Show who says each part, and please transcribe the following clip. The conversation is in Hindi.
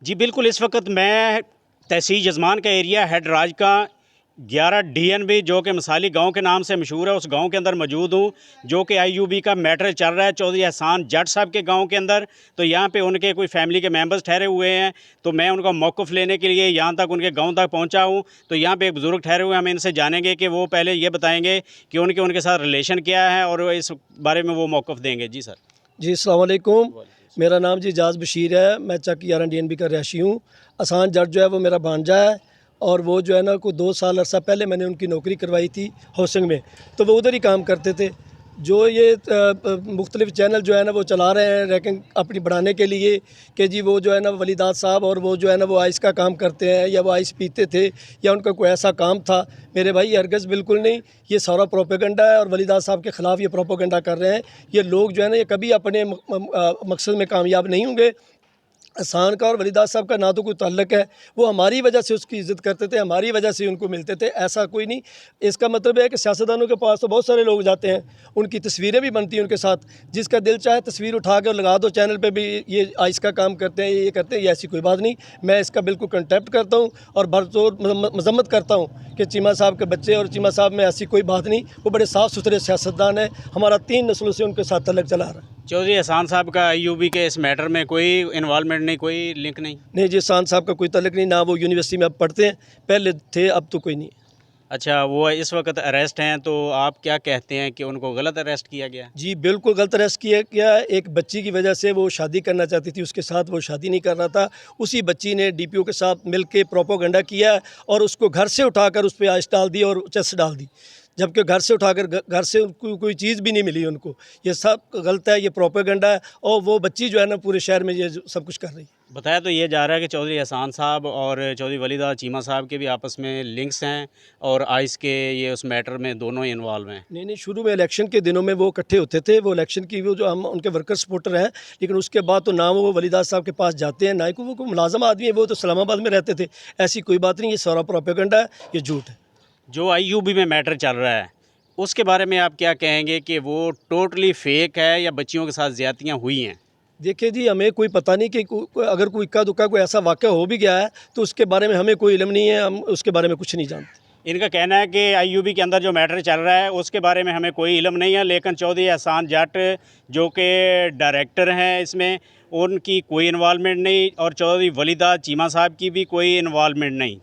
Speaker 1: जी बिल्कुल, इस वक्त मैं तहसील जजमान का एरिया हेड राज का 11 DNB जो कि मसाली गांव के नाम से मशहूर है, उस गांव के अंदर मौजूद हूं, जो कि IUB का मैटर चल रहा है चौधरी एहसान जट साहब के गांव के अंदर। तो यहां पे उनके कोई फैमिली के मेंबर्स ठहरे हुए हैं, तो मैं उनका मौक़िफ़ लेने के लिए यहां तक उनके गांव तक पहुंचा हूं। तो यहां पे एक बुज़ुर्ग ठहरे हुए हैं, हम इनसे जानेंगे कि वो पहले ये बताएंगे कि उनके साथ रिलेशन क्या है और इस बारे में वो मौक़िफ़ देंगे। जी सर।
Speaker 2: जी अस्सलाम वालेकुम। मेरा नाम जी एजाज़ बशीर है। मैं चक 11 DNB का रहायशी हूँ। एहसान जट जो है वो मेरा भांजा है और वो जो है ना कोई 2 साल अरसा पहले मैंने उनकी नौकरी करवाई थी हाउसिंग में, तो वो उधर ही काम करते थे। जो ये मुख्तलिफ़ चैनल जो है ना वो चला रहे हैं रैंकिंग अपनी बढ़ाने के लिए कि जी वो जो है ना वलीदाद साहब और वो जो है ना वो आइस का काम करते हैं या वो आइस पीते थे या उनका कोई ऐसा काम था। मेरे भाई हरगिज़ बिल्कुल नहीं, ये सारा प्रोपेगेंडा है और वलीदाद साहब के ख़िलाफ़ ये प्रोपेगेंडा कर रहे हैं। ये लोग जो है ना ये कभी अपने मकसद में कामयाब नहीं होंगे। एहसान का और वलीदाद साहब का ना तो कोई ताल्लुक़ है, वो हमारी वजह से उसकी इज़्ज़त करते थे, हमारी वजह से उनको मिलते थे, ऐसा कोई नहीं। इसका मतलब है कि सियासतदानों के पास तो बहुत सारे लोग जाते हैं, उनकी तस्वीरें भी बनती हैं उनके साथ, जिसका दिल चाहे तस्वीर उठा कर लगा दो चैनल पे भी, ये आइस का काम करते हैं, ये करते हैं, ये ऐसी कोई बात नहीं। मैं इसका बिल्कुल कंटेम्प्ट करता हूँ और भरपूर मज़म्मत करता हूँ कि चीमा साहब के बच्चे और चीमा साहब में ऐसी कोई बात नहीं। वो बड़े साफ़ सुथरे सियासतदान हैं, हमारा 3 नस्लों से उनके साथ तल्लुक़ चला रहा है।
Speaker 1: चौधरी एहसान साहब का IUB के इस मैटर में कोई इन्वॉल्वमेंट नहीं, कोई लिंक नहीं?
Speaker 2: नहीं जी, एहसान साहब का कोई तल्लुक़ नहीं, ना वो यूनिवर्सिटी में अब पढ़ते हैं, पहले थे अब तो कोई नहीं।
Speaker 1: अच्छा, वो इस वक्त अरेस्ट हैं, तो आप क्या कहते हैं कि उनको गलत अरेस्ट किया गया?
Speaker 2: जी, बिल्कुल गलत अरेस्ट किया गया। एक बच्ची की वजह से वो शादी करना चाहती थी, उसके साथ वो शादी नहीं कर रहा था। उसी बच्ची ने DPO के साथ मिल के प्रोपोगंडा किया और उसको घर से उठाकर उस पे आइस डाल दी और चेस्ट डाल दी। जबकि घर से उठाकर घर से उनको कोई चीज़ भी नहीं मिली उनको। ये सब गलत है, ये प्रोपेगेंडा है और वो बच्ची जो है ना पूरे शहर में ये सब कुछ कर रही है।
Speaker 1: बताया तो ये जा रहा है कि चौधरी एहसान साहब और चौधरी वलीदाद चीमा साहब के भी आपस में लिंक्स हैं और आइस के ये उस मैटर में दोनों ही इन्वॉल्व हैं।
Speaker 2: नहीं, शुरू में इलेक्शन के दिनों में वो इकट्ठे होते थे, वो इलेक्शन की वो जो हम उनके वर्कर सपोर्टर हैं, लेकिन उसके बाद तो ना वो वलीदाद साहब के पास जाते हैं, ना ही वो कोई मुलाज़िम आदमी है, वो तो इस्लामाबाद में रहते थे। ऐसी कोई बात नहीं, ये सारा प्रोपेगेंडा है, ये झूठ है।
Speaker 1: जो IUB में मैटर चल रहा है, उसके बारे में आप क्या कहेंगे कि वो टोटली फेक है या बच्चियों के साथ ज़्यादतियाँ हुई हैं?
Speaker 2: देखिए जी, हमें कोई पता नहीं कि अगर कोई इक्का-दुक्का कोई ऐसा वाक़या हो भी गया है, तो उसके बारे में हमें कोई इल्म नहीं है, हम उसके बारे में कुछ नहीं जानते।
Speaker 1: इनका कहना है कि IUB के अंदर जो मैटर चल रहा है उसके बारे में हमें कोई इल्म नहीं है, लेकिन चौधरी एहसान जट जो कि डायरेक्टर हैं इसमें, उनकी कोई इन्वॉल्वमेंट नहीं और चौधरी वलीदाद चीमा साहब की भी कोई इन्वॉल्वमेंट नहीं।